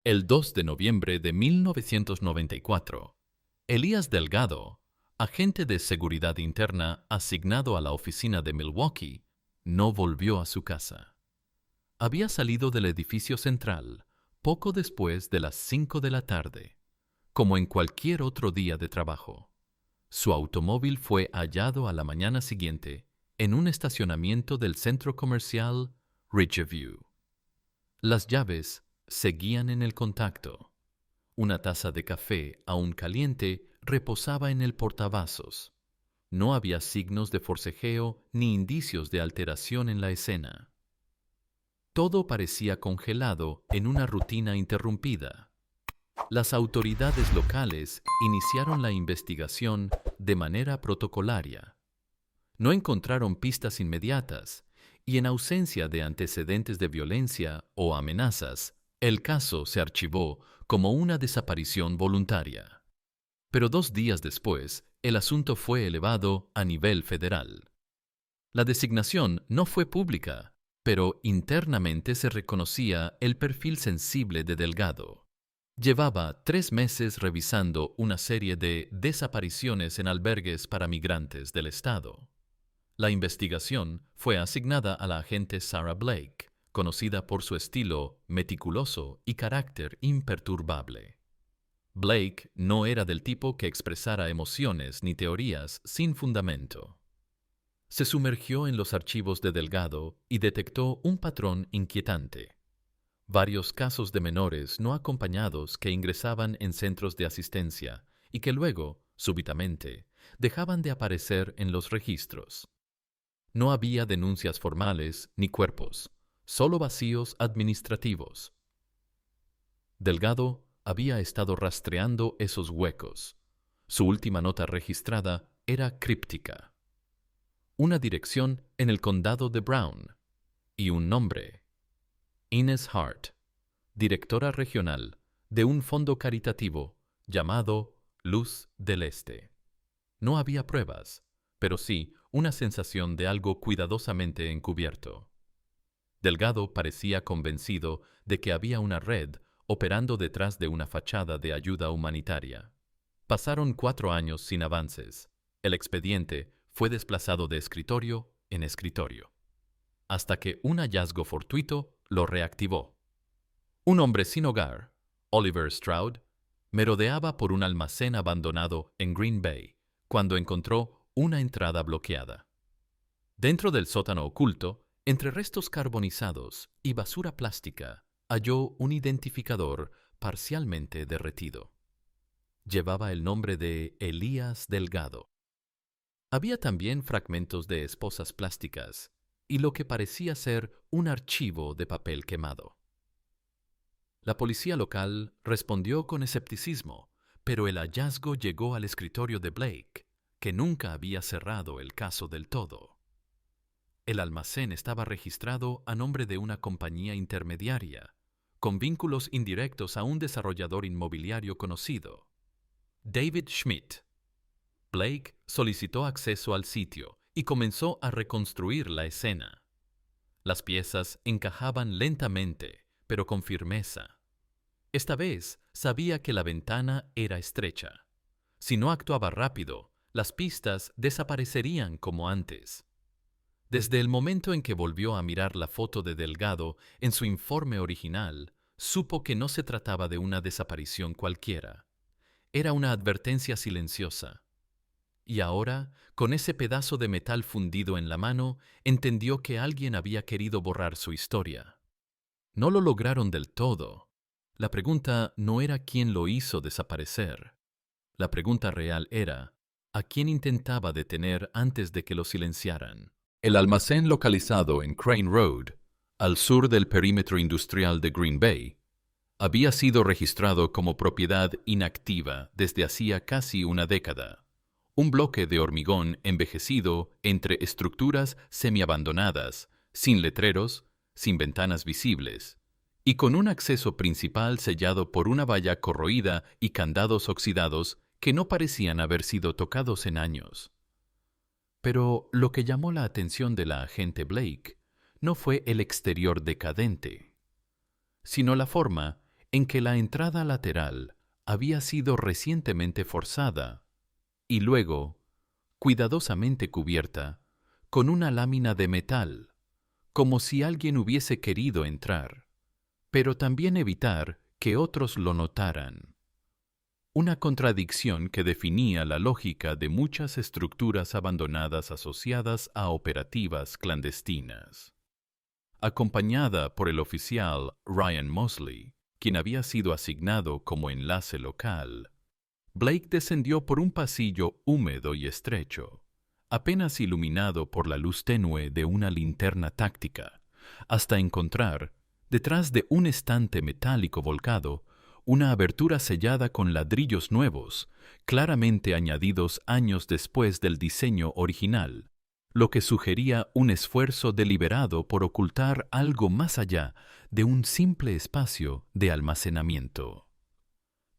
El 2 de noviembre de 1994, Elías Delgado, agente de seguridad interna asignado a la oficina de Milwaukee, no volvió a su casa. Había salido del edificio central poco después de las 5 de la tarde, como en cualquier otro día de trabajo. Su automóvil fue hallado a la mañana siguiente en un estacionamiento del centro comercial Ridgeview. Las llaves seguían en el contacto. Una taza de café aún caliente reposaba en el portavasos. No había signos de forcejeo ni indicios de alteración en la escena. Todo parecía congelado en una rutina interrumpida. Las autoridades locales iniciaron la investigación de manera protocolaria. No encontraron pistas inmediatas y, en ausencia de antecedentes de violencia o amenazas, el caso se archivó como una desaparición voluntaria. Pero 2 días después, el asunto fue elevado a nivel federal. La designación no fue pública, pero internamente se reconocía el perfil sensible de Delgado. Llevaba 3 meses revisando una serie de desapariciones en albergues para migrantes del estado. La investigación fue asignada a la agente Sarah Blake, conocida por su estilo meticuloso y carácter imperturbable. Blake no era del tipo que expresara emociones ni teorías sin fundamento. Se sumergió en los archivos de Delgado y detectó un patrón inquietante. Varios casos de menores no acompañados que ingresaban en centros de asistencia y que luego, súbitamente, dejaban de aparecer en los registros. No había denuncias formales ni cuerpos, solo vacíos administrativos. Delgado había estado rastreando esos huecos. Su última nota registrada era críptica. Una dirección en el condado de Brown y un nombre: Ines Hart, directora regional de un fondo caritativo llamado Luz del Este. No había pruebas, pero sí una sensación de algo cuidadosamente encubierto. Delgado parecía convencido de que había una red operando detrás de una fachada de ayuda humanitaria. Pasaron 4 años sin avances. El expediente fue desplazado de escritorio en escritorio, hasta que un hallazgo fortuito lo reactivó. Un hombre sin hogar, Oliver Stroud, merodeaba por un almacén abandonado en Green Bay cuando encontró una entrada bloqueada. Dentro del sótano oculto, entre restos carbonizados y basura plástica, halló un identificador parcialmente derretido. Llevaba el nombre de Elías Delgado. Había también fragmentos de esposas plásticas y lo que parecía ser un archivo de papel quemado. La policía local respondió con escepticismo, pero el hallazgo llegó al escritorio de Blake, que nunca había cerrado el caso del todo. El almacén estaba registrado a nombre de una compañía intermediaria, con vínculos indirectos a un desarrollador inmobiliario conocido, David Schmidt. Blake solicitó acceso al sitio y comenzó a reconstruir la escena. Las piezas encajaban lentamente, pero con firmeza. Esta vez sabía que la ventana era estrecha. Si no actuaba rápido, las pistas desaparecerían como antes. Desde el momento en que volvió a mirar la foto de Delgado en su informe original, supo que no se trataba de una desaparición cualquiera. Era una advertencia silenciosa. Y ahora, con ese pedazo de metal fundido en la mano, entendió que alguien había querido borrar su historia. No lo lograron del todo. La pregunta no era quién lo hizo desaparecer. La pregunta real era, ¿a quién intentaba detener antes de que lo silenciaran? El almacén localizado en Crane Road, al sur del perímetro industrial de Green Bay, había sido registrado como propiedad inactiva desde hacía casi una década. Un bloque de hormigón envejecido entre estructuras semiabandonadas, sin letreros, sin ventanas visibles, y con un acceso principal sellado por una valla corroída y candados oxidados que no parecían haber sido tocados en años. Pero lo que llamó la atención de la agente Blake no fue el exterior decadente, sino la forma en que la entrada lateral había sido recientemente forzada y luego cuidadosamente cubierta con una lámina de metal, como si alguien hubiese querido entrar, pero también evitar que otros lo notaran. Una contradicción que definía la lógica de muchas estructuras abandonadas asociadas a operativas clandestinas. Acompañada por el oficial Ryan Mosley, quien había sido asignado como enlace local, Blake descendió por un pasillo húmedo y estrecho, apenas iluminado por la luz tenue de una linterna táctica, hasta encontrar, detrás de un estante metálico volcado, una abertura sellada con ladrillos nuevos, claramente añadidos años después del diseño original, lo que sugería un esfuerzo deliberado por ocultar algo más allá de un simple espacio de almacenamiento.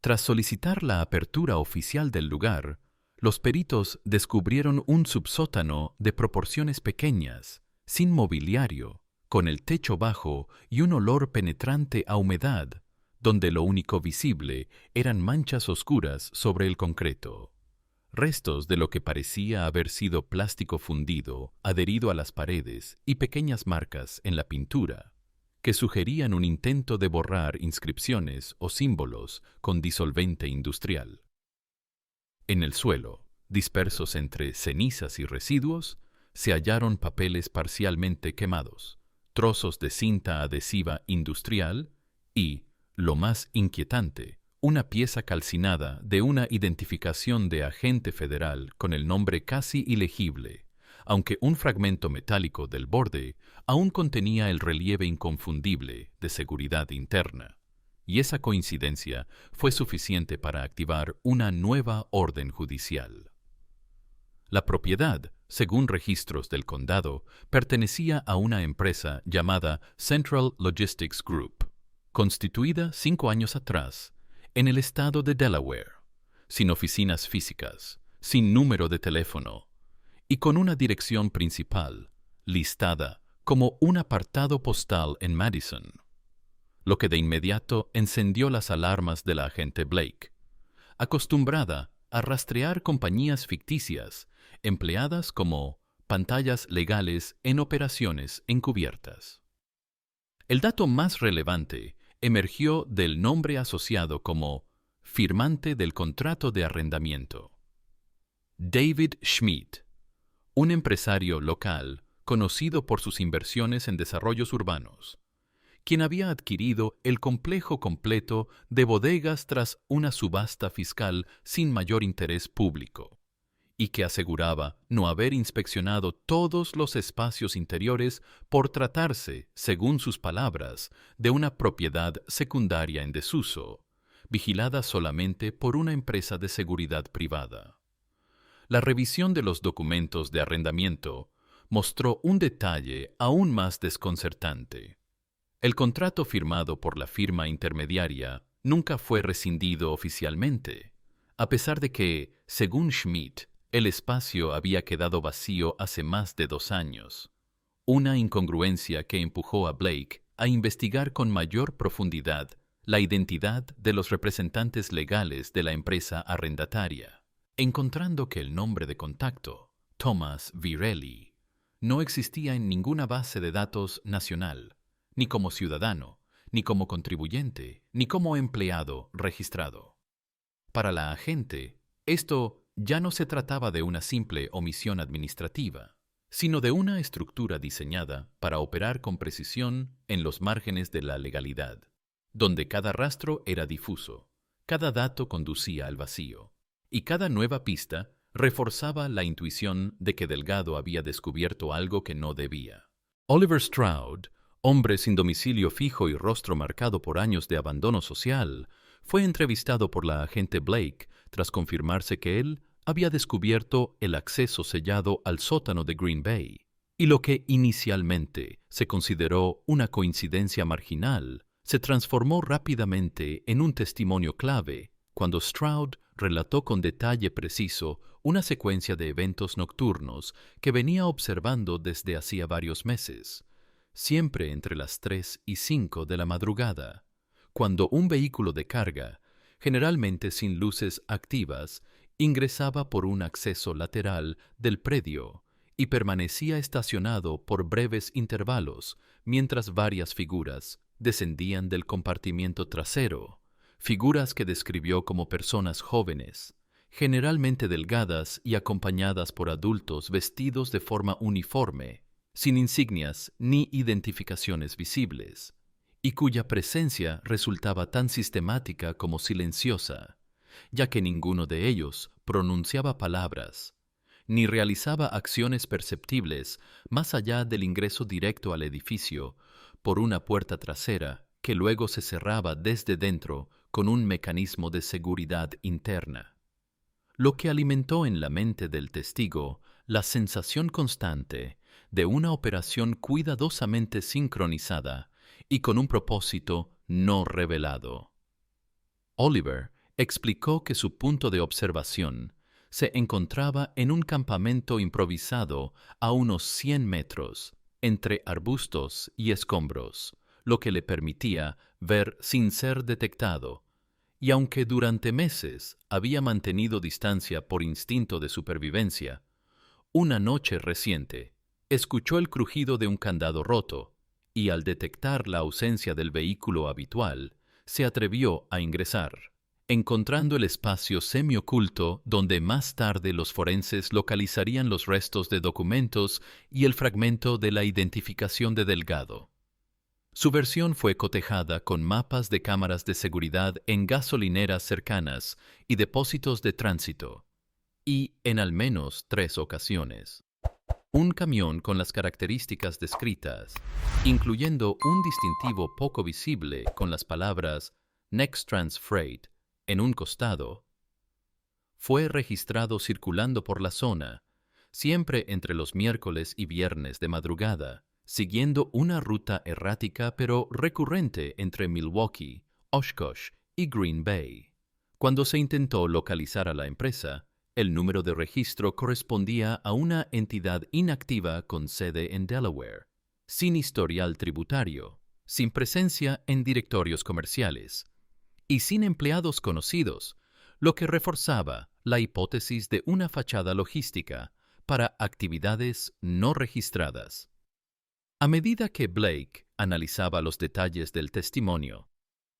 Tras solicitar la apertura oficial del lugar, los peritos descubrieron un subsótano de proporciones pequeñas, sin mobiliario, con el techo bajo y un olor penetrante a humedad, donde lo único visible eran manchas oscuras sobre el concreto. Restos de lo que parecía haber sido plástico fundido, adherido a las paredes y pequeñas marcas en la pintura, que sugerían un intento de borrar inscripciones o símbolos con disolvente industrial. En el suelo, dispersos entre cenizas y residuos, se hallaron papeles parcialmente quemados, trozos de cinta adhesiva industrial y, lo más inquietante, una pieza calcinada de una identificación de agente federal con el nombre casi ilegible, aunque un fragmento metálico del borde aún contenía el relieve inconfundible de seguridad interna. Y esa coincidencia fue suficiente para activar una nueva orden judicial. La propiedad, según registros del condado, pertenecía a una empresa llamada Central Logistics Group, constituida 5 años atrás en el estado de Delaware, sin oficinas físicas, sin número de teléfono y con una dirección principal listada como un apartado postal en Madison, lo que de inmediato encendió las alarmas de la agente Blake, acostumbrada a rastrear compañías ficticias empleadas como pantallas legales en operaciones encubiertas. El dato más relevante emergió del nombre asociado como firmante del contrato de arrendamiento. David Schmidt, un empresario local conocido por sus inversiones en desarrollos urbanos, quien había adquirido el complejo completo de bodegas tras una subasta fiscal sin mayor interés público, y que aseguraba no haber inspeccionado todos los espacios interiores por tratarse, según sus palabras, de una propiedad secundaria en desuso, vigilada solamente por una empresa de seguridad privada. La revisión de los documentos de arrendamiento mostró un detalle aún más desconcertante. El contrato firmado por la firma intermediaria nunca fue rescindido oficialmente, a pesar de que, según Schmidt, el espacio había quedado vacío hace más de 2 años, una incongruencia que empujó a Blake a investigar con mayor profundidad la identidad de los representantes legales de la empresa arrendataria, encontrando que el nombre de contacto, Thomas Virelli, no existía en ninguna base de datos nacional, ni como ciudadano, ni como contribuyente, ni como empleado registrado. Para la agente, esto ya no se trataba de una simple omisión administrativa, sino de una estructura diseñada para operar con precisión en los márgenes de la legalidad, donde cada rastro era difuso, cada dato conducía al vacío, y cada nueva pista reforzaba la intuición de que Delgado había descubierto algo que no debía. Oliver Stroud, hombre sin domicilio fijo y rostro marcado por años de abandono social, fue entrevistado por la agente Blake tras confirmarse que él había descubierto el acceso sellado al sótano de Green Bay, y lo que inicialmente se consideró una coincidencia marginal se transformó rápidamente en un testimonio clave cuando Stroud relató con detalle preciso una secuencia de eventos nocturnos que venía observando desde hacía varios meses, siempre entre las 3 y 5 de la madrugada, cuando un vehículo de carga, generalmente sin luces activas, ingresaba por un acceso lateral del predio y permanecía estacionado por breves intervalos mientras varias figuras descendían del compartimiento trasero, figuras que describió como personas jóvenes, generalmente delgadas y acompañadas por adultos vestidos de forma uniforme, sin insignias ni identificaciones visibles, y cuya presencia resultaba tan sistemática como silenciosa, ya que ninguno de ellos pronunciaba palabras, ni realizaba acciones perceptibles más allá del ingreso directo al edificio por una puerta trasera que luego se cerraba desde dentro con un mecanismo de seguridad interna, lo que alimentó en la mente del testigo la sensación constante de una operación cuidadosamente sincronizada y con un propósito no revelado. Oliver explicó que su punto de observación se encontraba en un campamento improvisado a unos 100 metros, entre arbustos y escombros, lo que le permitía ver sin ser detectado, y aunque durante meses había mantenido distancia por instinto de supervivencia, una noche reciente escuchó el crujido de un candado roto y al detectar la ausencia del vehículo habitual, se atrevió a ingresar, encontrando el espacio semioculto donde más tarde los forenses localizarían los restos de documentos y el fragmento de la identificación de Delgado. Su versión fue cotejada con mapas de cámaras de seguridad en gasolineras cercanas y depósitos de tránsito, y en al menos 3 ocasiones. Un camión con las características descritas, incluyendo un distintivo poco visible con las palabras Next Trans Freight en un costado, fue registrado circulando por la zona, siempre entre los miércoles y viernes de madrugada, siguiendo una ruta errática pero recurrente entre Milwaukee, Oshkosh y Green Bay. Cuando se intentó localizar a la empresa, el número de registro correspondía a una entidad inactiva con sede en Delaware, sin historial tributario, sin presencia en directorios comerciales y sin empleados conocidos, lo que reforzaba la hipótesis de una fachada logística para actividades no registradas. A medida que Blake analizaba los detalles del testimonio,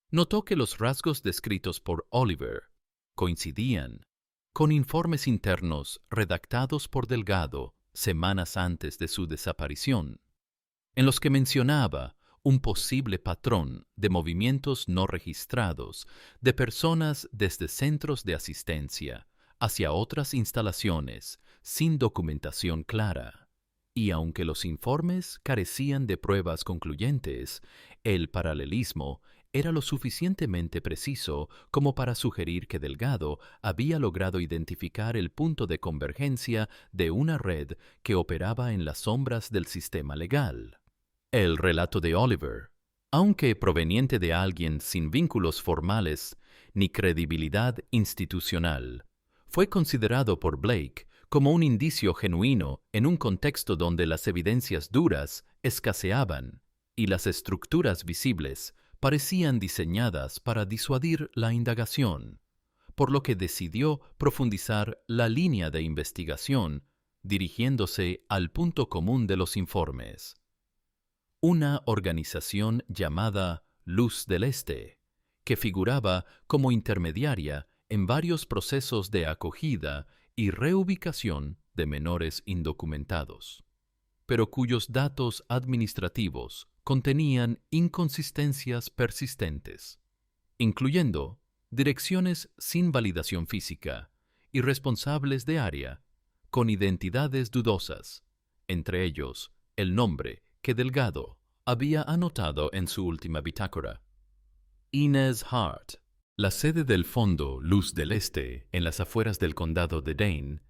notó que los rasgos descritos por Oliver coincidían con informes internos redactados por Delgado semanas antes de su desaparición, en los que mencionaba un posible patrón de movimientos no registrados de personas desde centros de asistencia hacia otras instalaciones sin documentación clara. Y aunque los informes carecían de pruebas concluyentes, el paralelismo era lo suficientemente preciso como para sugerir que Delgado había logrado identificar el punto de convergencia de una red que operaba en las sombras del sistema legal. El relato de Oliver, aunque proveniente de alguien sin vínculos formales ni credibilidad institucional, fue considerado por Blake como un indicio genuino en un contexto donde las evidencias duras escaseaban y las estructuras visibles parecían diseñadas para disuadir la indagación, por lo que decidió profundizar la línea de investigación dirigiéndose al punto común de los informes. Una organización llamada Luz del Este, que figuraba como intermediaria en varios procesos de acogida y reubicación de menores indocumentados, pero cuyos datos administrativos contenían inconsistencias persistentes, incluyendo direcciones sin validación física y responsables de área con identidades dudosas, entre ellos el nombre que Delgado había anotado en su última bitácora. Inez Hart, la sede del Fondo Luz del Este en las afueras del condado de Dane,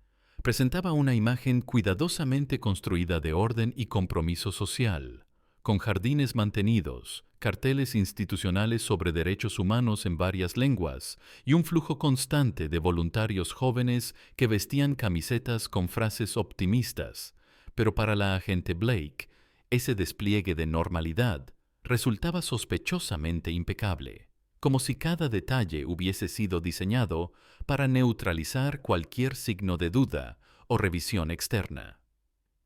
presentaba una imagen cuidadosamente construida de orden y compromiso social, con jardines mantenidos, carteles institucionales sobre derechos humanos en varias lenguas y un flujo constante de voluntarios jóvenes que vestían camisetas con frases optimistas, pero para la agente Blake, ese despliegue de normalidad resultaba sospechosamente impecable. como si cada detalle hubiese sido diseñado para neutralizar cualquier signo de duda o revisión externa.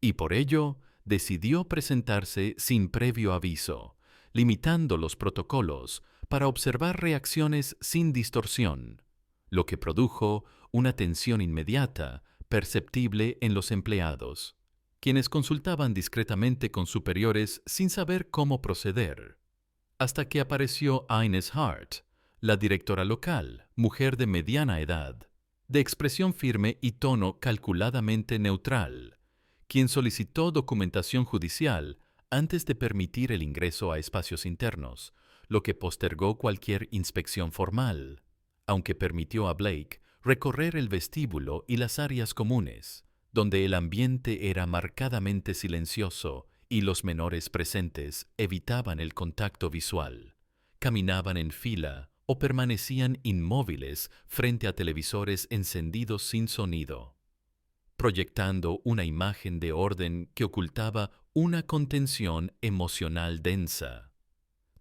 Y por ello, decidió presentarse sin previo aviso, limitando los protocolos para observar reacciones sin distorsión, lo que produjo una tensión inmediata perceptible en los empleados, quienes consultaban discretamente con superiores sin saber cómo proceder, hasta que apareció Ines Hart, la directora local, mujer de mediana edad, de expresión firme y tono calculadamente neutral, quien solicitó documentación judicial antes de permitir el ingreso a espacios internos, lo que postergó cualquier inspección formal, aunque permitió a Blake recorrer el vestíbulo y las áreas comunes, donde el ambiente era marcadamente silencioso y los menores presentes evitaban el contacto visual, caminaban en fila o permanecían inmóviles frente a televisores encendidos sin sonido, proyectando una imagen de orden que ocultaba una contención emocional densa.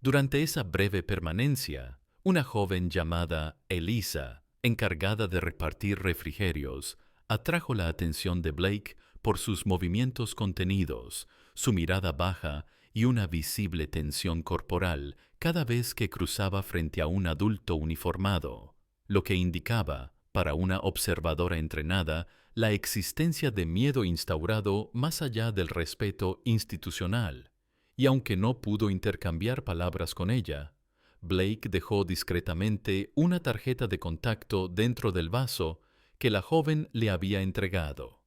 Durante esa breve permanencia, una joven llamada Elisa, encargada de repartir refrigerios, atrajo la atención de Blake por sus movimientos contenidos, su mirada baja y una visible tensión corporal cada vez que cruzaba frente a un adulto uniformado, lo que indicaba, para una observadora entrenada, la existencia de miedo instaurado más allá del respeto institucional. Y aunque no pudo intercambiar palabras con ella, Blake dejó discretamente una tarjeta de contacto dentro del vaso que la joven le había entregado.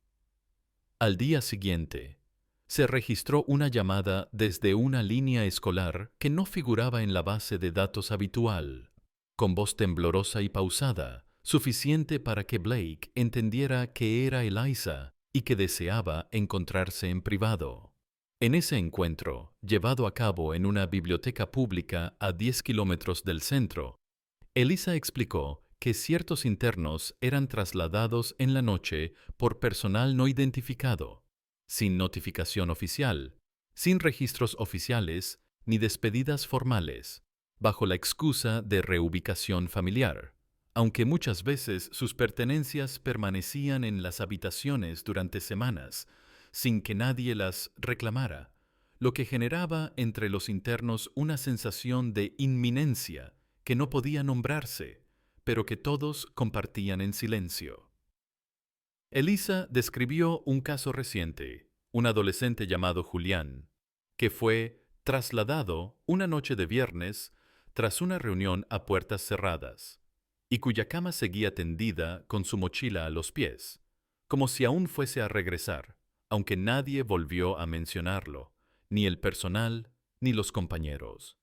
Al día siguiente, se registró una llamada desde una línea escolar que no figuraba en la base de datos habitual, con voz temblorosa y pausada, suficiente para que Blake entendiera que era Eliza y que deseaba encontrarse en privado. En ese encuentro, llevado a cabo en una biblioteca pública a 10 kilómetros del centro, Elisa explicó que ciertos internos eran trasladados en la noche por personal no identificado, sin notificación oficial, sin registros oficiales ni despedidas formales, bajo la excusa de reubicación familiar, aunque muchas veces sus pertenencias permanecían en las habitaciones durante semanas, sin que nadie las reclamara, lo que generaba entre los internos una sensación de inminencia que no podía nombrarse, pero que todos compartían en silencio. Elisa describió un caso reciente, un adolescente llamado Julián, que fue trasladado una noche de viernes tras una reunión a puertas cerradas, y cuya cama seguía tendida con su mochila a los pies, como si aún fuese a regresar, aunque nadie volvió a mencionarlo, ni el personal ni los compañeros.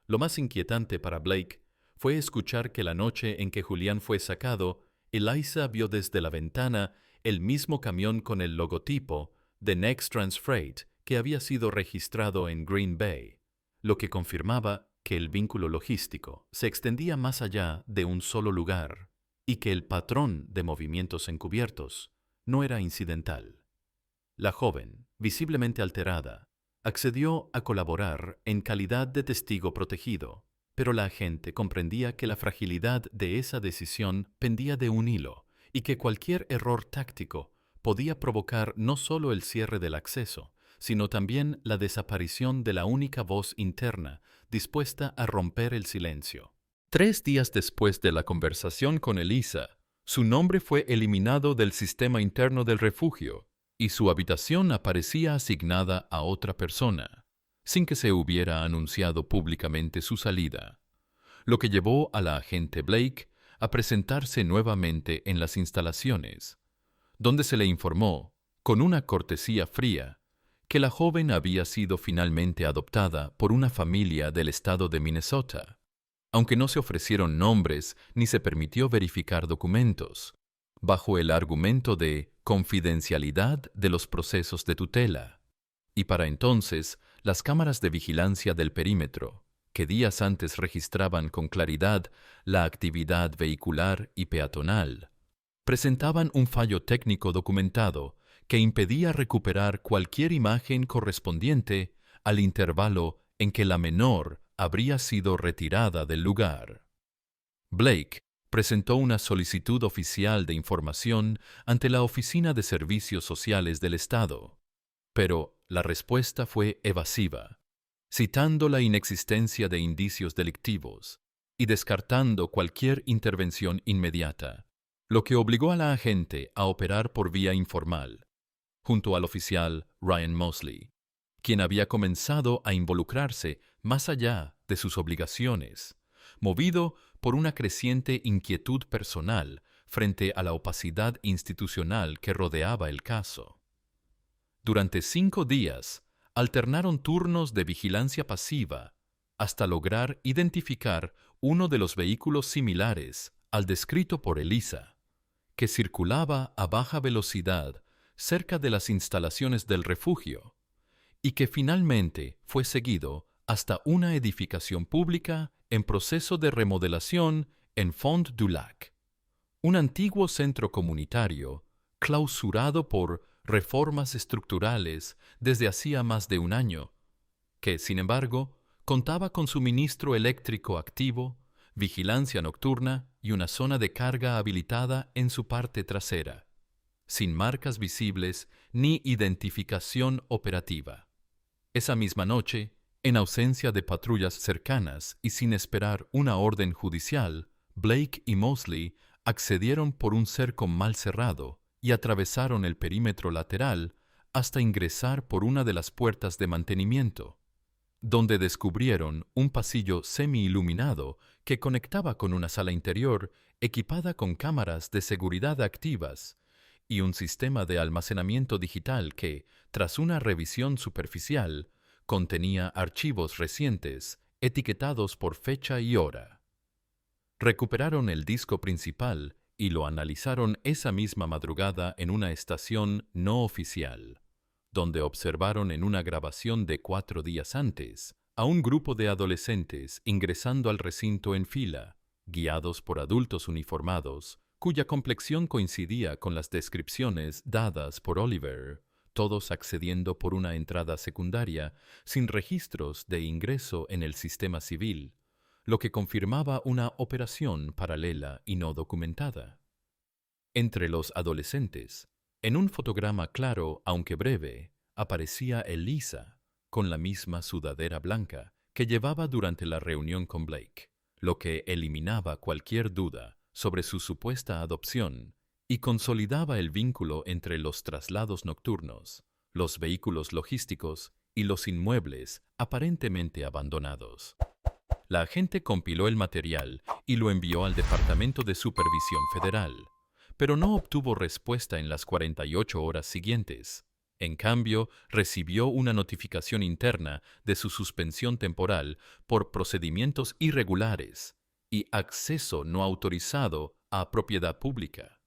Lo más inquietante para Blake fue escuchar que la noche en que Julián fue sacado, Eliza vio desde la ventana el mismo camión con el logotipo de Next Trans Freight que había sido registrado en Green Bay, lo que confirmaba que el vínculo logístico se extendía más allá de un solo lugar y que el patrón de movimientos encubiertos no era incidental. La joven, visiblemente alterada, accedió a colaborar en calidad de testigo protegido, pero la agente comprendía que la fragilidad de esa decisión pendía de un hilo y que cualquier error táctico podía provocar no solo el cierre del acceso, sino también la desaparición de la única voz interna dispuesta a romper el silencio. 3 días después de la conversación con Elisa, su nombre fue eliminado del sistema interno del refugio y su habitación aparecía asignada a otra persona, sin que se hubiera anunciado públicamente su salida, lo que llevó a la agente Blake a presentarse nuevamente en las instalaciones, donde se le informó, con una cortesía fría, que la joven había sido finalmente adoptada por una familia del estado de Minnesota, aunque no se ofrecieron nombres ni se permitió verificar documentos, bajo el argumento de confidencialidad de los procesos de tutela. Y para entonces, las cámaras de vigilancia del perímetro, que días antes registraban con claridad la actividad vehicular y peatonal, presentaban un fallo técnico documentado que impedía recuperar cualquier imagen correspondiente al intervalo en que la menor habría sido retirada del lugar. Blake presentó una solicitud oficial de información ante la Oficina de Servicios Sociales del Estado, pero la respuesta fue evasiva, citando la inexistencia de indicios delictivos y descartando cualquier intervención inmediata, lo que obligó a la agente a operar por vía informal, junto al oficial Ryan Mosley, quien había comenzado a involucrarse más allá de sus obligaciones, movido por una creciente inquietud personal frente a la opacidad institucional que rodeaba el caso. Durante 5 días, alternaron turnos de vigilancia pasiva hasta lograr identificar uno de los vehículos similares al descrito por Elisa, que circulaba a baja velocidad cerca de las instalaciones del refugio y que finalmente fue seguido hasta una edificación pública en proceso de remodelación en Fond du Lac, un antiguo centro comunitario clausurado por reformas estructurales desde hacía más de un año, que, sin embargo, contaba con suministro eléctrico activo, vigilancia nocturna y una zona de carga habilitada en su parte trasera, sin marcas visibles ni identificación operativa. Esa misma noche, en ausencia de patrullas cercanas y sin esperar una orden judicial, Blake y Mosley accedieron por un cerco mal cerrado y atravesaron el perímetro lateral hasta ingresar por una de las puertas de mantenimiento, donde descubrieron un pasillo semi-iluminado que conectaba con una sala interior equipada con cámaras de seguridad activas y un sistema de almacenamiento digital que, tras una revisión superficial, contenía archivos recientes etiquetados por fecha y hora. Recuperaron el disco principal y lo analizaron esa misma madrugada en una estación no oficial, donde observaron en una grabación de 4 días antes a un grupo de adolescentes ingresando al recinto en fila, guiados por adultos uniformados, cuya complexión coincidía con las descripciones dadas por Oliver, todos accediendo por una entrada secundaria sin registros de ingreso en el sistema civil, lo que confirmaba una operación paralela y no documentada. Entre los adolescentes, en un fotograma claro aunque breve, aparecía Elisa con la misma sudadera blanca que llevaba durante la reunión con Blake, lo que eliminaba cualquier duda sobre su supuesta adopción y consolidaba el vínculo entre los traslados nocturnos, los vehículos logísticos y los inmuebles aparentemente abandonados. La agente compiló el material y lo envió al Departamento de Supervisión Federal, pero no obtuvo respuesta en las 48 horas siguientes. En cambio, recibió una notificación interna de su suspensión temporal por procedimientos irregulares y acceso no autorizado a propiedad pública,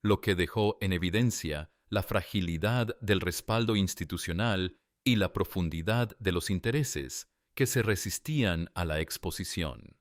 lo que dejó en evidencia la fragilidad del respaldo institucional y la profundidad de los intereses que se resistían a la exposición.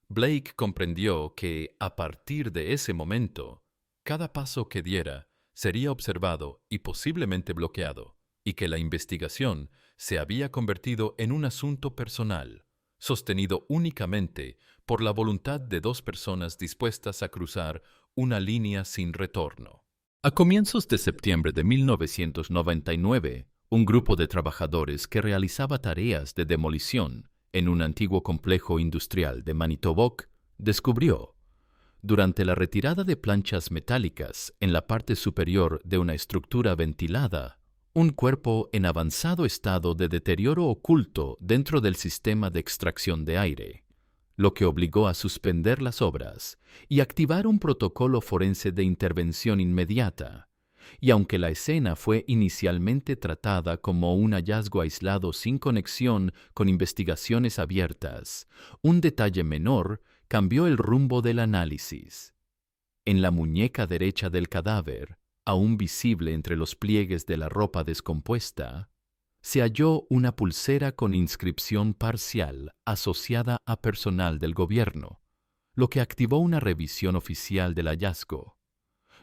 Blake comprendió que, a partir de ese momento, cada paso que diera sería observado y posiblemente bloqueado, y que la investigación se había convertido en un asunto personal, sostenido únicamente por la voluntad de 2 personas dispuestas a cruzar una línea sin retorno. A comienzos de septiembre de 1999, un grupo de trabajadores que realizaba tareas de demolición en un antiguo complejo industrial de Manitowoc descubrió, durante la retirada de planchas metálicas en la parte superior de una estructura ventilada, un cuerpo en avanzado estado de deterioro oculto dentro del sistema de extracción de aire, lo que obligó a suspender las obras y activar un protocolo forense de intervención inmediata. Y aunque la escena fue inicialmente tratada como un hallazgo aislado sin conexión con investigaciones abiertas, un detalle menor cambió el rumbo del análisis. En la muñeca derecha del cadáver, aún visible entre los pliegues de la ropa descompuesta, se halló una pulsera con inscripción parcial asociada a personal del gobierno, lo que activó una revisión oficial del hallazgo,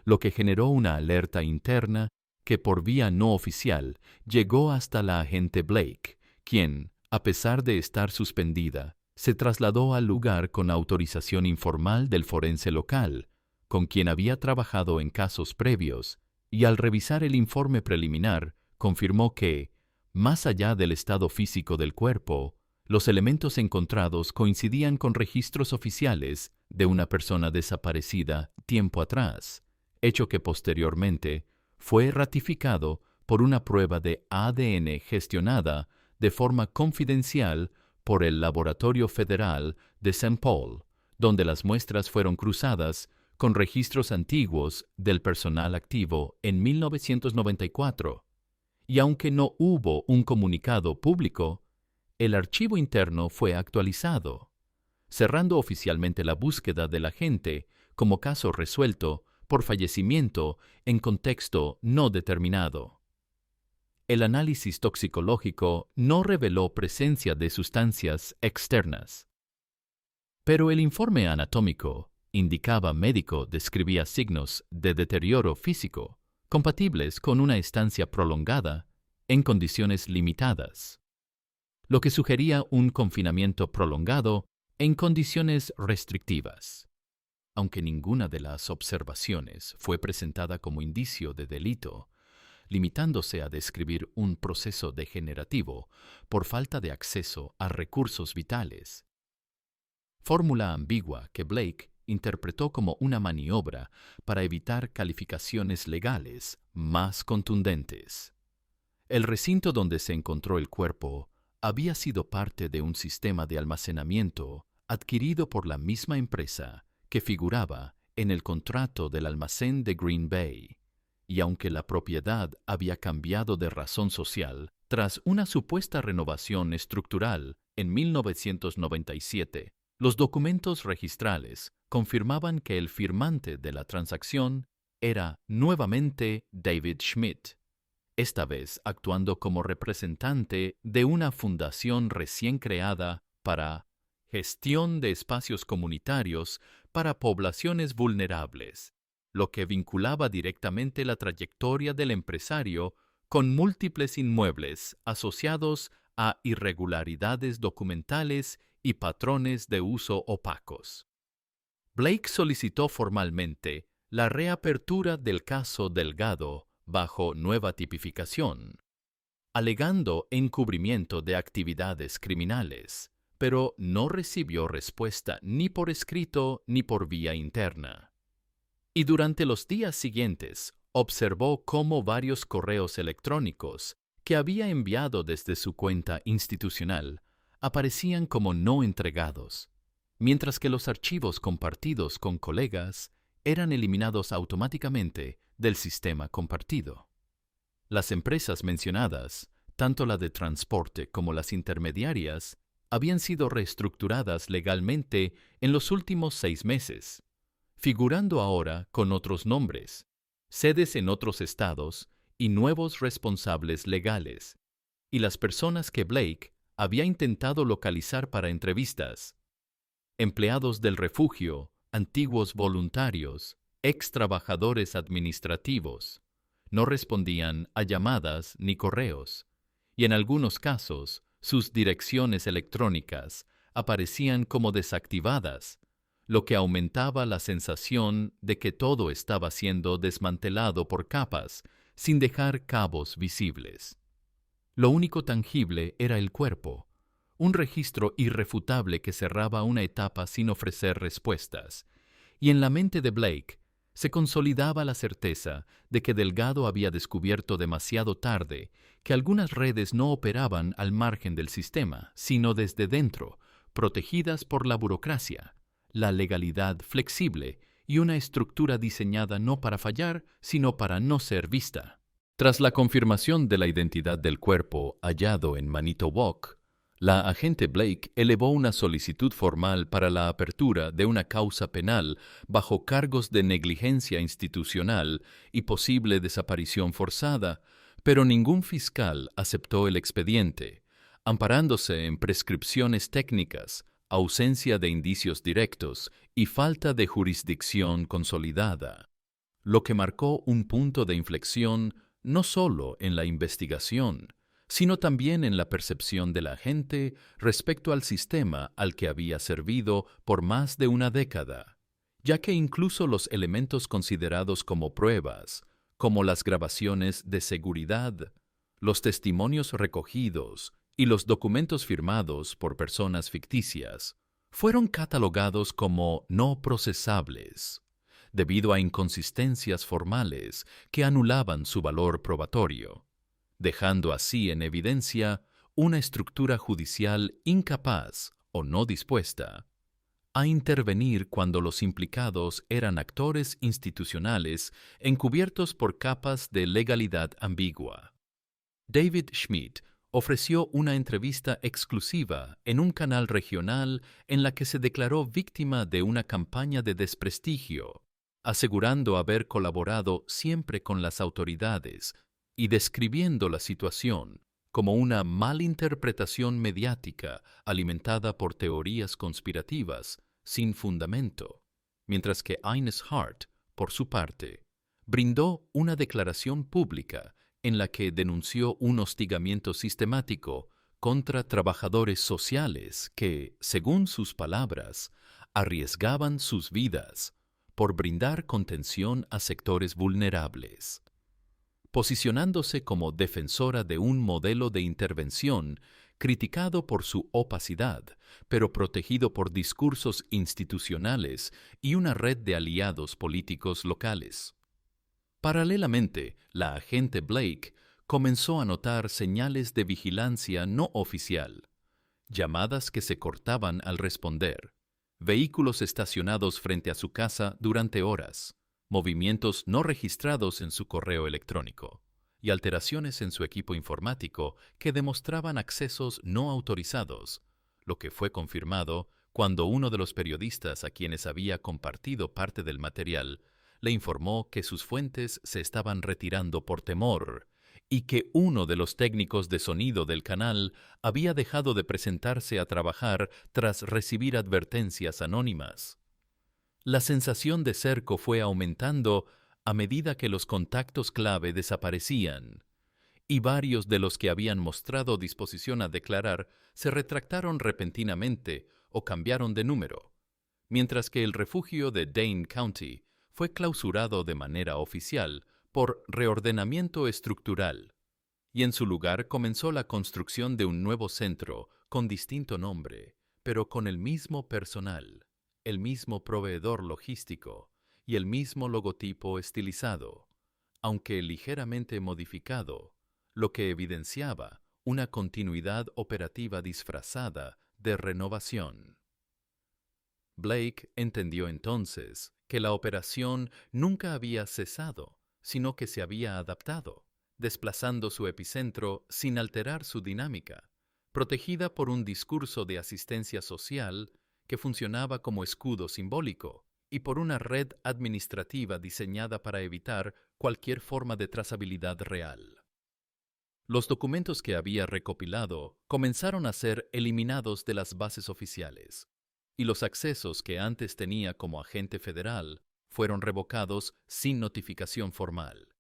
lo que generó una alerta interna que por vía no oficial llegó hasta la agente Blake, quien, A pesar de estar suspendida, se trasladó al lugar con autorización informal del forense local, con quien había trabajado en casos previos, y al revisar el informe preliminar, confirmó que, más allá del estado físico del cuerpo, los elementos encontrados coincidían con registros oficiales de una persona desaparecida tiempo atrás, hecho que posteriormente fue ratificado por una prueba de ADN gestionada de forma confidencial por el Laboratorio Federal de St. Paul, donde las muestras fueron cruzadas con registros antiguos del personal activo en 1994. Y aunque no hubo un comunicado público, el archivo interno fue actualizado, cerrando oficialmente la búsqueda del agente como caso resuelto por fallecimiento en contexto no determinado. El análisis toxicológico no reveló presencia de sustancias externas, pero el informe anatómico médico describía signos de deterioro físico compatibles con una estancia prolongada en condiciones limitadas, lo que sugería un confinamiento prolongado en condiciones restrictivas. Aunque ninguna de las observaciones fue presentada como indicio de delito, limitándose a describir un proceso degenerativo por falta de acceso a recursos vitales. Fórmula ambigua que Blake interpretó como una maniobra para evitar calificaciones legales más contundentes. El recinto donde se encontró el cuerpo había sido parte de un sistema de almacenamiento adquirido por la misma empresa que figuraba en el contrato del almacén de Green Bay, y aunque la propiedad había cambiado de razón social tras una supuesta renovación estructural en 1997, los documentos registrales confirmaban que el firmante de la transacción era nuevamente David Schmidt, esta vez actuando como representante de una fundación recién creada para gestión de espacios comunitarios para poblaciones vulnerables, lo que vinculaba directamente la trayectoria del empresario con múltiples inmuebles asociados a irregularidades documentales y patrones de uso opacos. Blake solicitó formalmente la reapertura del caso Delgado bajo nueva tipificación, alegando encubrimiento de actividades criminales, pero no recibió respuesta ni por escrito ni por vía interna. Y durante los días siguientes observó cómo varios correos electrónicos que había enviado desde su cuenta institucional aparecían como no entregados, mientras que los archivos compartidos con colegas eran eliminados automáticamente del sistema compartido. Las empresas mencionadas, tanto la de transporte como las intermediarias, habían sido reestructuradas legalmente en los últimos 6 meses, figurando ahora con otros nombres, sedes en otros estados y nuevos responsables legales, y las personas que Blake había intentado localizar para entrevistas, empleados del refugio, antiguos voluntarios, ex trabajadores administrativos, no respondían a llamadas ni correos, y en algunos casos sus direcciones electrónicas aparecían como desactivadas, lo que aumentaba la sensación de que todo estaba siendo desmantelado por capas, sin dejar cabos visibles. Lo único tangible era el cuerpo, un registro irrefutable que cerraba una etapa sin ofrecer respuestas, y en la mente de Blake se consolidaba la certeza de que Delgado había descubierto demasiado tarde que algunas redes no operaban al margen del sistema, sino desde dentro, protegidas por la burocracia, la legalidad flexible y una estructura diseñada no para fallar, sino para no ser vista. Tras la confirmación de la identidad del cuerpo hallado en Manitowoc, la agente Blake elevó una solicitud formal para la apertura de una causa penal bajo cargos de negligencia institucional y posible desaparición forzada, pero ningún fiscal aceptó el expediente, amparándose en prescripciones técnicas, ausencia de indicios directos y falta de jurisdicción consolidada, lo que marcó un punto de inflexión no solo en la investigación, sino también en la percepción de la gente respecto al sistema al que había servido por más de una década, ya que incluso los elementos considerados como pruebas, como las grabaciones de seguridad, los testimonios recogidos y los documentos firmados por personas ficticias, fueron catalogados como no procesables, debido a inconsistencias formales que anulaban su valor probatorio, dejando así en evidencia una estructura judicial incapaz o no dispuesta a intervenir cuando los implicados eran actores institucionales encubiertos por capas de legalidad ambigua. David Schmidt ofreció una entrevista exclusiva en un canal regional en la que se declaró víctima de una campaña de desprestigio, asegurando haber colaborado siempre con las autoridades y describiendo la situación como una malinterpretación mediática alimentada por teorías conspirativas sin fundamento, mientras que Ines Hart, por su parte, brindó una declaración pública en la que denunció un hostigamiento sistemático contra trabajadores sociales que, según sus palabras, arriesgaban sus vidas por brindar contención a sectores vulnerables. Posicionándose como defensora de un modelo de intervención criticado por su opacidad, pero protegido por discursos institucionales y una red de aliados políticos locales. Paralelamente, la agente Blake comenzó a notar señales de vigilancia no oficial, llamadas que se cortaban al responder, vehículos estacionados frente a su casa durante horas, movimientos no registrados en su correo electrónico y alteraciones en su equipo informático que demostraban accesos no autorizados, lo que fue confirmado cuando uno de los periodistas a quienes había compartido parte del material le informó que sus fuentes se estaban retirando por temor y que uno de los técnicos de sonido del canal había dejado de presentarse a trabajar tras recibir advertencias anónimas. La sensación de cerco fue aumentando a medida que los contactos clave desaparecían, y varios de los que habían mostrado disposición a declarar se retractaron repentinamente o cambiaron de número, mientras que el refugio de Dane County fue clausurado de manera oficial por reordenamiento estructural, y en su lugar comenzó la construcción de un nuevo centro con distinto nombre, pero con el mismo personal, el mismo proveedor logístico y el mismo logotipo estilizado, aunque ligeramente modificado, lo que evidenciaba una continuidad operativa disfrazada de renovación. Blake entendió entonces que la operación nunca había cesado, sino que se había adaptado, desplazando su epicentro sin alterar su dinámica, protegida por un discurso de asistencia social que funcionaba como escudo simbólico y por una red administrativa diseñada para evitar cualquier forma de trazabilidad real. Los documentos que había recopilado comenzaron a ser eliminados de las bases oficiales, y los accesos que antes tenía como agente federal fueron revocados sin notificación formal,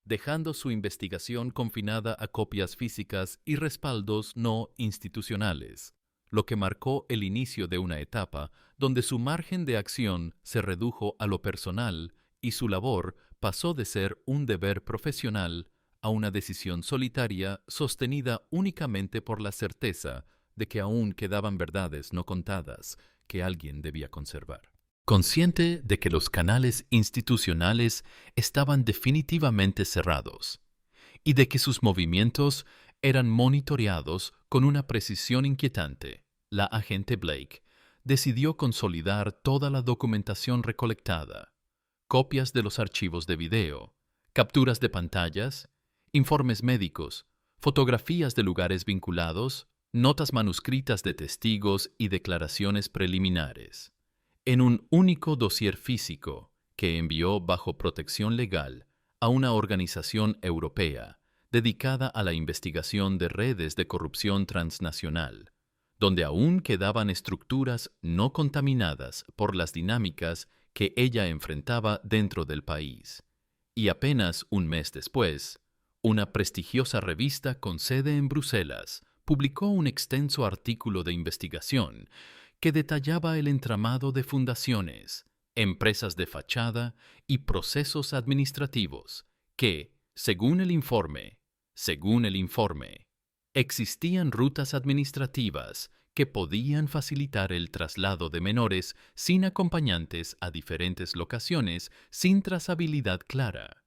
dejando su investigación confinada a copias físicas y respaldos no institucionales, lo que marcó el inicio de una etapa donde su margen de acción se redujo a lo personal y su labor pasó de ser un deber profesional a una decisión solitaria sostenida únicamente por la certeza de que aún quedaban verdades no contadas que alguien debía conservar. Consciente de que los canales institucionales estaban definitivamente cerrados y de que sus movimientos eran monitoreados con una precisión inquietante, la agente Blake decidió consolidar toda la documentación recolectada, copias de los archivos de video, capturas de pantallas, informes médicos, fotografías de lugares vinculados, notas manuscritas de testigos y declaraciones preliminares, en un único dossier físico que envió bajo protección legal a una organización europea dedicada a la investigación de redes de corrupción transnacional, donde aún quedaban estructuras no contaminadas por las dinámicas que ella enfrentaba dentro del país. Y apenas un mes después, Una prestigiosa revista con sede en Bruselas publicó un extenso artículo de investigación que detallaba el entramado de fundaciones, empresas de fachada y procesos administrativos que, según el informe, existían rutas administrativas que podían facilitar el traslado de menores sin acompañantes a diferentes locaciones sin trazabilidad clara.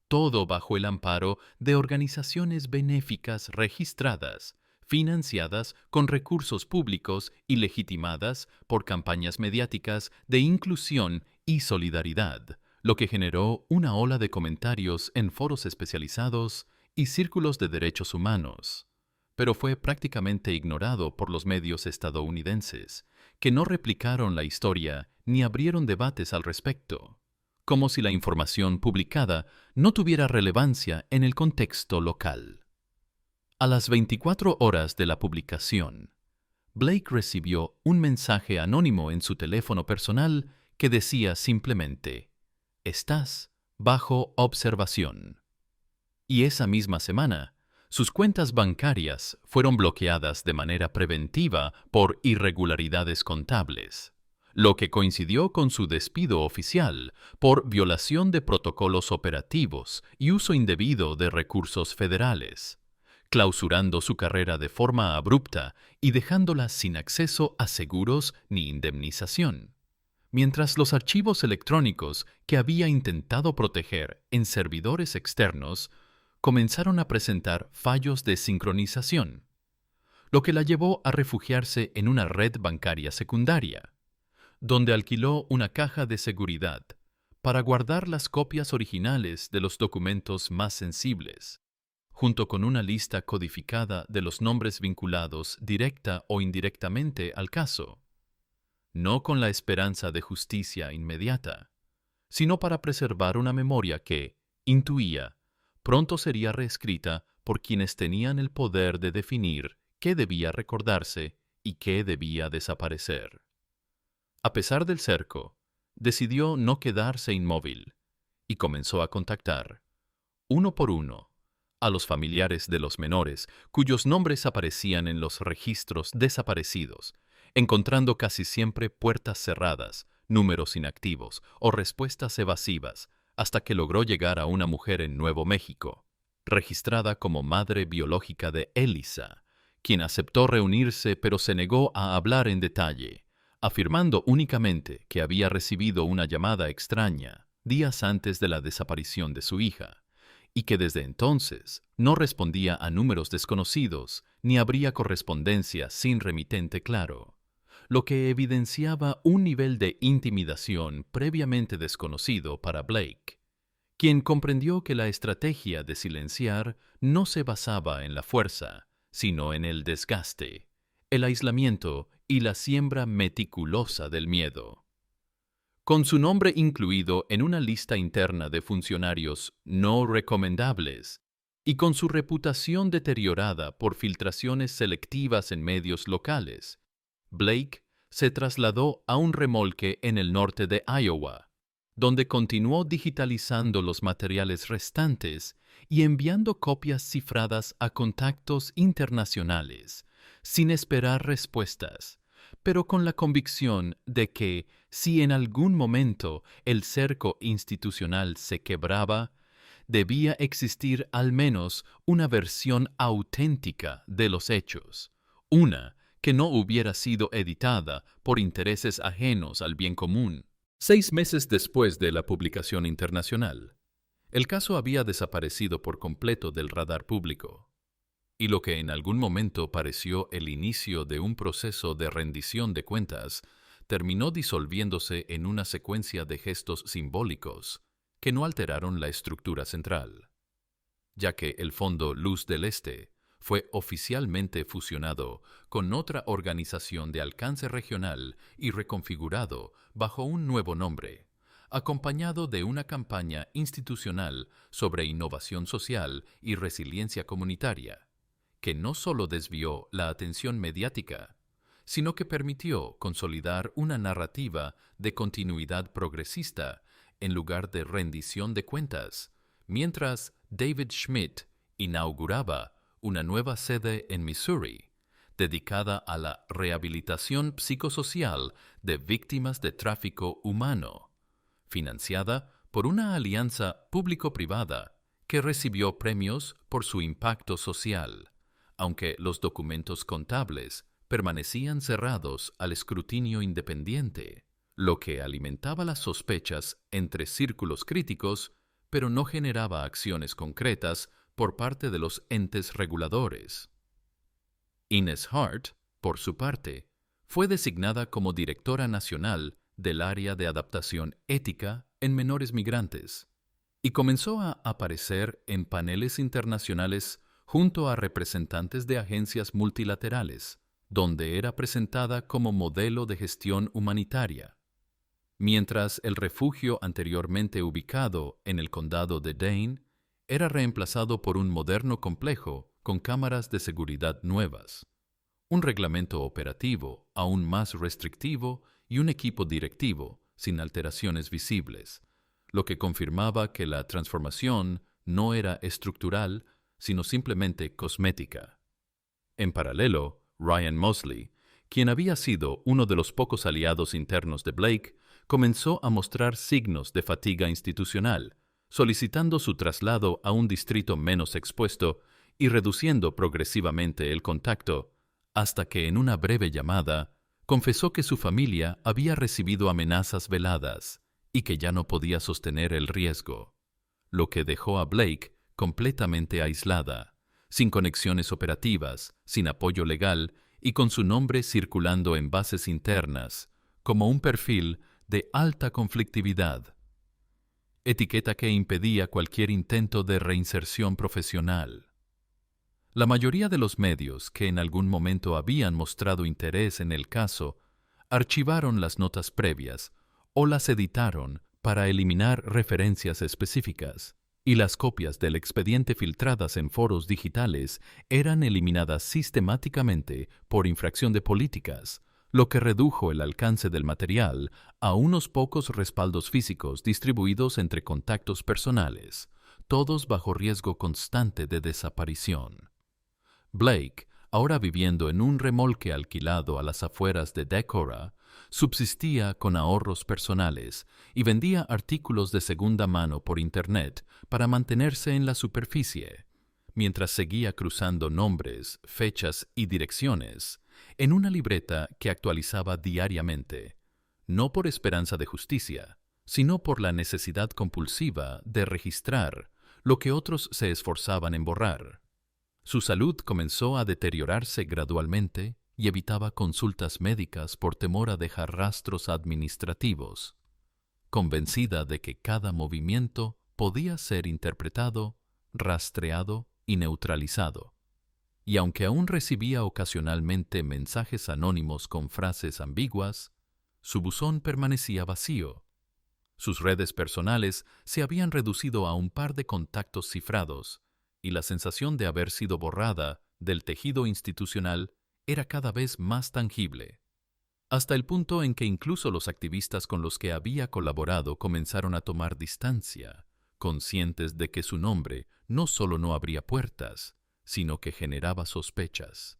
Todo bajo el amparo de organizaciones benéficas registradas, financiadas con recursos públicos y legitimadas por campañas mediáticas de inclusión y solidaridad, lo que generó una ola de comentarios en foros especializados y círculos de derechos humanos. Pero fue prácticamente ignorado por los medios estadounidenses, que no replicaron la historia ni abrieron debates al respecto, como si la información publicada no tuviera relevancia en el contexto local. A las 24 horas de la publicación, Blake recibió un mensaje anónimo en su teléfono personal que decía simplemente: «Estás bajo observación». Y esa misma semana, sus cuentas bancarias fueron bloqueadas de manera preventiva por irregularidades contables, lo que coincidió con su despido oficial por violación de protocolos operativos y uso indebido de recursos federales, clausurando su carrera de forma abrupta y dejándola sin acceso a seguros ni indemnización. Mientras los archivos electrónicos que había intentado proteger en servidores externos comenzaron a presentar fallos de sincronización, lo que la llevó a refugiarse en una red bancaria secundaria, donde alquiló una caja de seguridad para guardar las copias originales de los documentos más sensibles, junto con una lista codificada de los nombres vinculados directa o indirectamente al caso, no con la esperanza de justicia inmediata, sino para preservar una memoria que, intuía, pronto sería reescrita por quienes tenían el poder de definir qué debía recordarse y qué debía desaparecer. A pesar del cerco, decidió no quedarse inmóvil y comenzó a contactar, uno por uno, a los familiares de los menores cuyos nombres aparecían en los registros desaparecidos, encontrando casi siempre puertas cerradas, números inactivos o respuestas evasivas, hasta que logró llegar a una mujer en Nuevo México, registrada como madre biológica de Elisa, quien aceptó reunirse pero se negó a hablar en detalle, afirmando únicamente que había recibido una llamada extraña días antes de la desaparición de su hija, y que desde entonces no respondía a números desconocidos ni abría correspondencia sin remitente claro, lo que evidenciaba un nivel de intimidación previamente desconocido para Blake, quien comprendió que la estrategia de silenciar no se basaba en la fuerza, sino en el desgaste, el aislamiento y la siembra meticulosa del miedo. Con su nombre incluido en una lista interna de funcionarios no recomendables y con su reputación deteriorada por filtraciones selectivas en medios locales, Blake se trasladó a un remolque en el norte de Iowa, donde continuó digitalizando los materiales restantes y enviando copias cifradas a contactos internacionales, sin esperar respuestas, pero con la convicción de que, si en algún momento el cerco institucional se quebraba, debía existir al menos una versión auténtica de los hechos, una que no hubiera sido editada por intereses ajenos al bien común. 6 meses después de la publicación internacional, el caso había desaparecido por completo del radar público, y lo que en algún momento pareció el inicio de un proceso de rendición de cuentas terminó disolviéndose en una secuencia de gestos simbólicos que no alteraron la estructura central, ya que el Fondo Luz del Este fue oficialmente fusionado con otra organización de alcance regional y reconfigurado bajo un nuevo nombre, acompañado de una campaña institucional sobre innovación social y resiliencia comunitaria, que no solo desvió la atención mediática, sino que permitió consolidar una narrativa de continuidad progresista en lugar de rendición de cuentas, mientras David Schmidt inauguraba una nueva sede en Missouri, dedicada a la rehabilitación psicosocial de víctimas de tráfico humano, financiada por una alianza público-privada que recibió premios por su impacto social, aunque los documentos contables permanecían cerrados al escrutinio independiente, lo que alimentaba las sospechas entre círculos críticos, pero no generaba acciones concretas por parte de los entes reguladores. Ines Hart, por su parte, fue designada como directora nacional del área de adaptación ética en menores migrantes y comenzó a aparecer en paneles internacionales junto a representantes de agencias multilaterales, donde era presentada como modelo de gestión humanitaria. Mientras el refugio anteriormente ubicado en el condado de Dane era reemplazado por un moderno complejo con cámaras de seguridad nuevas, un reglamento operativo aún más restrictivo y un equipo directivo sin alteraciones visibles, lo que confirmaba que la transformación no era estructural, sino simplemente cosmética. En paralelo, Ryan Mosley, quien había sido uno de los pocos aliados internos de Blake, comenzó a mostrar signos de fatiga institucional, solicitando su traslado a un distrito menos expuesto y reduciendo progresivamente el contacto, hasta que en una breve llamada confesó que su familia había recibido amenazas veladas y que ya no podía sostener el riesgo, lo que dejó a Blake completamente aislada, sin conexiones operativas, sin apoyo legal y con su nombre circulando en bases internas como un perfil de alta conflictividad, etiqueta que impedía cualquier intento de reinserción profesional. La mayoría de los medios que en algún momento habían mostrado interés en el caso archivaron las notas previas o las editaron para eliminar referencias específicas, y las copias del expediente filtradas en foros digitales eran eliminadas sistemáticamente por infracción de políticas, lo que redujo el alcance del material a unos pocos respaldos físicos distribuidos entre contactos personales, todos bajo riesgo constante de desaparición. Blake, ahora viviendo en un remolque alquilado a las afueras de Decorah, subsistía con ahorros personales y vendía artículos de segunda mano por Internet para mantenerse en la superficie, mientras seguía cruzando nombres, fechas y direcciones en una libreta que actualizaba diariamente, no por esperanza de justicia, sino por la necesidad compulsiva de registrar lo que otros se esforzaban en borrar. Su salud comenzó a deteriorarse gradualmente y evitaba consultas médicas por temor a dejar rastros administrativos, convencida de que cada movimiento podía ser interpretado, rastreado y neutralizado. Y aunque aún recibía ocasionalmente mensajes anónimos con frases ambiguas, su buzón permanecía vacío. Sus redes personales se habían reducido a un par de contactos cifrados, y la sensación de haber sido borrada del tejido institucional era cada vez más tangible, hasta el punto en que incluso los activistas con los que había colaborado comenzaron a tomar distancia, conscientes de que su nombre no solo no abría puertas, sino que generaba sospechas.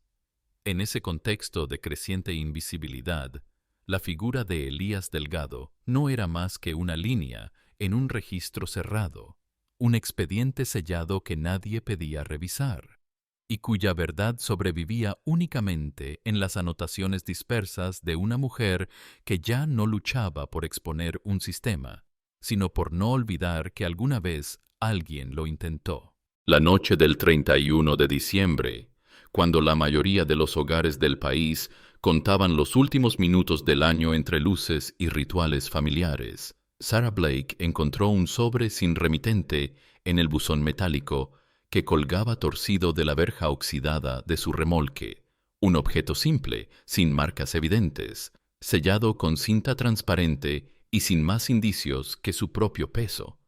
En ese contexto de creciente invisibilidad, la figura de Elías Delgado no era más que una línea en un registro cerrado, un expediente sellado que nadie pedía revisar, y cuya verdad sobrevivía únicamente en las anotaciones dispersas de una mujer que ya no luchaba por exponer un sistema, sino por no olvidar que alguna vez alguien lo intentó. La noche del 31 de diciembre, cuando la mayoría de los hogares del país contaban los últimos minutos del año entre luces y rituales familiares, Sarah Blake encontró un sobre sin remitente en el buzón metálico que colgaba torcido de la verja oxidada de su remolque, un objeto simple, sin marcas evidentes, sellado con cinta transparente y sin más indicios que su propio peso.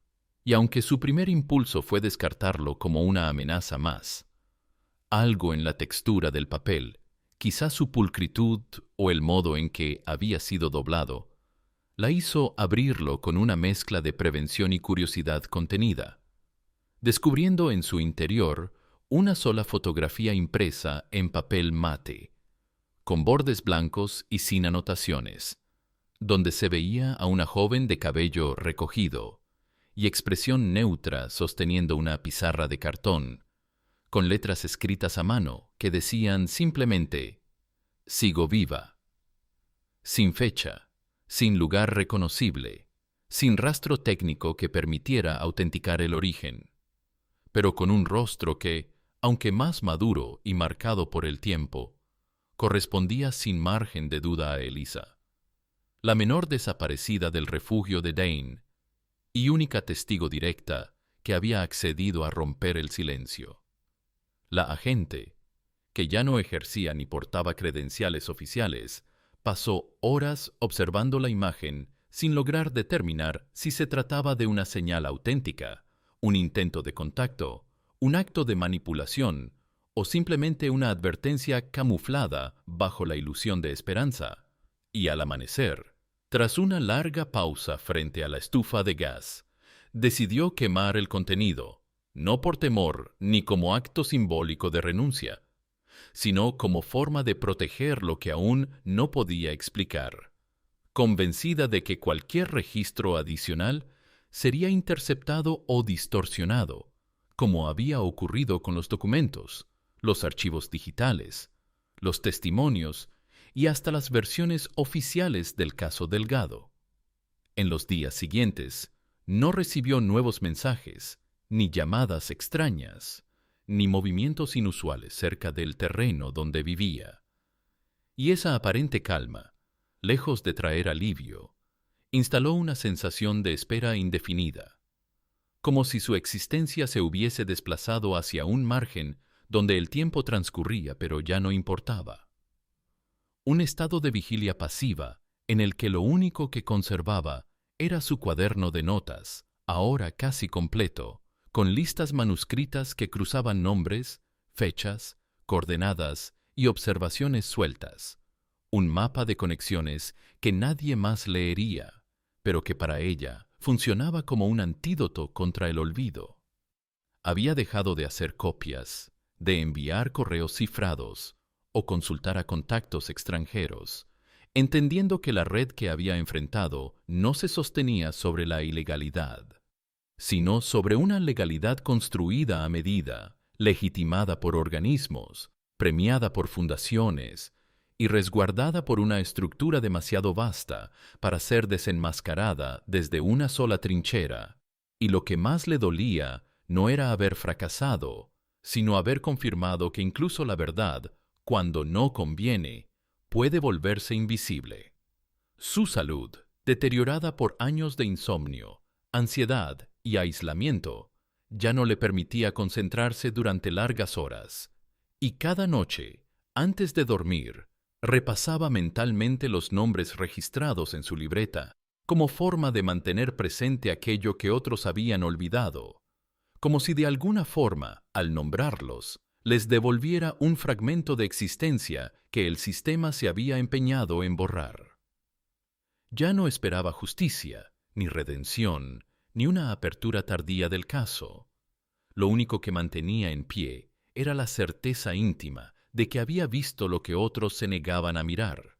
Y aunque su primer impulso fue descartarlo como una amenaza más, algo en la textura del papel, quizá su pulcritud o el modo en que había sido doblado, la hizo abrirlo con una mezcla de prevención y curiosidad contenida. descubriendo en su interior una sola fotografía impresa en papel mate, con bordes blancos y sin anotaciones, donde se veía a una joven de cabello recogido y expresión neutra sosteniendo una pizarra de cartón, con letras escritas a mano que decían simplemente «Sigo viva», sin fecha, sin lugar reconocible, sin rastro técnico que permitiera autenticar el origen, pero con un rostro que, aunque más maduro y marcado por el tiempo, correspondía sin margen de duda a Elisa, la menor desaparecida del refugio de Dane y única testigo directa que había accedido a romper el silencio. La agente, que ya no ejercía ni portaba credenciales oficiales, pasó horas observando la imagen sin lograr determinar si se trataba de una señal auténtica, un intento de contacto, un acto de manipulación o simplemente una advertencia camuflada bajo la ilusión de esperanza. Y al amanecer, tras una larga pausa frente a la estufa de gas, decidió quemar el contenido, no por temor ni como acto simbólico de renuncia, sino como forma de proteger lo que aún no podía explicar, convencida de que cualquier registro adicional sería interceptado o distorsionado, como había ocurrido con los documentos, los archivos digitales, los testimonios y hasta las versiones oficiales del caso Delgado. En los días siguientes, no recibió nuevos mensajes, ni llamadas extrañas, ni movimientos inusuales cerca del terreno donde vivía. Y esa aparente calma, lejos de traer alivio, instaló una sensación de espera indefinida, como si su existencia se hubiese desplazado hacia un margen donde el tiempo transcurría pero ya no importaba. Un estado de vigilia pasiva en el que lo único que conservaba era su cuaderno de notas, ahora casi completo, con listas manuscritas que cruzaban nombres, fechas, coordenadas y observaciones sueltas, un mapa de conexiones que nadie más leería, pero que para ella funcionaba como un antídoto contra el olvido. Había dejado de hacer copias, de enviar correos cifrados o consultar a contactos extranjeros, entendiendo que la red que había enfrentado no se sostenía sobre la ilegalidad, sino sobre una legalidad construida a medida, legitimada por organismos, premiada por fundaciones y resguardada por una estructura demasiado vasta para ser desenmascarada desde una sola trinchera. Y lo que más le dolía no era haber fracasado, sino haber confirmado que incluso la verdad, cuando no conviene, puede volverse invisible. Su salud, deteriorada por años de insomnio, ansiedad y aislamiento, ya no le permitía concentrarse durante largas horas, y cada noche, antes de dormir, repasaba mentalmente los nombres registrados en su libreta, como forma de mantener presente aquello que otros habían olvidado, como si de alguna forma, al nombrarlos, les devolviera un fragmento de existencia que el sistema se había empeñado en borrar. Ya no esperaba justicia, ni redención, ni una apertura tardía del caso. Lo único que mantenía en pie era la certeza íntima de que había visto lo que otros se negaban a mirar,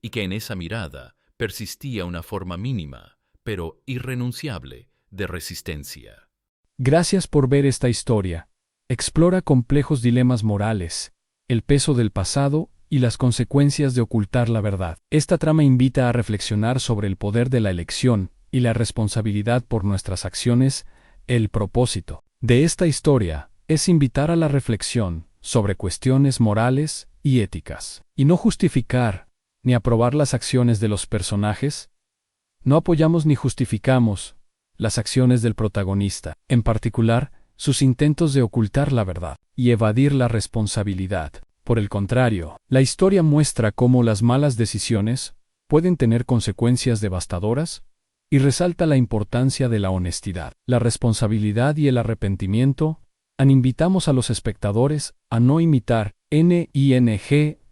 y que en esa mirada persistía una forma mínima, pero irrenunciable, de resistencia. Gracias por ver esta historia. Explora complejos dilemas morales, el peso del pasado y las consecuencias de ocultar la verdad. Esta trama invita a reflexionar sobre el poder de la elección y la responsabilidad por nuestras acciones. El propósito de esta historia es invitar a la reflexión sobre cuestiones morales y éticas, y no justificar ni aprobar las acciones de los personajes. No apoyamos ni justificamos las acciones del protagonista, en particular, sus intentos de ocultar la verdad y evadir la responsabilidad. Por el contrario, la historia muestra cómo las malas decisiones pueden tener consecuencias devastadoras y resalta la importancia de la honestidad, la responsabilidad y el arrepentimiento. Invitamos a los espectadores a no imitar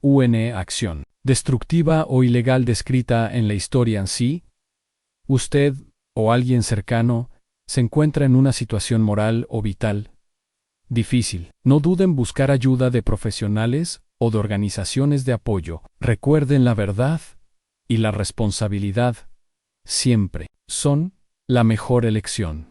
una acción destructiva o ilegal descrita en la historia en sí. Usted, o alguien cercano, se encuentra en una situación moral o vital difícil, no duden en buscar ayuda de profesionales o de organizaciones de apoyo. Recuerden, la verdad y la responsabilidad siempre son la mejor elección.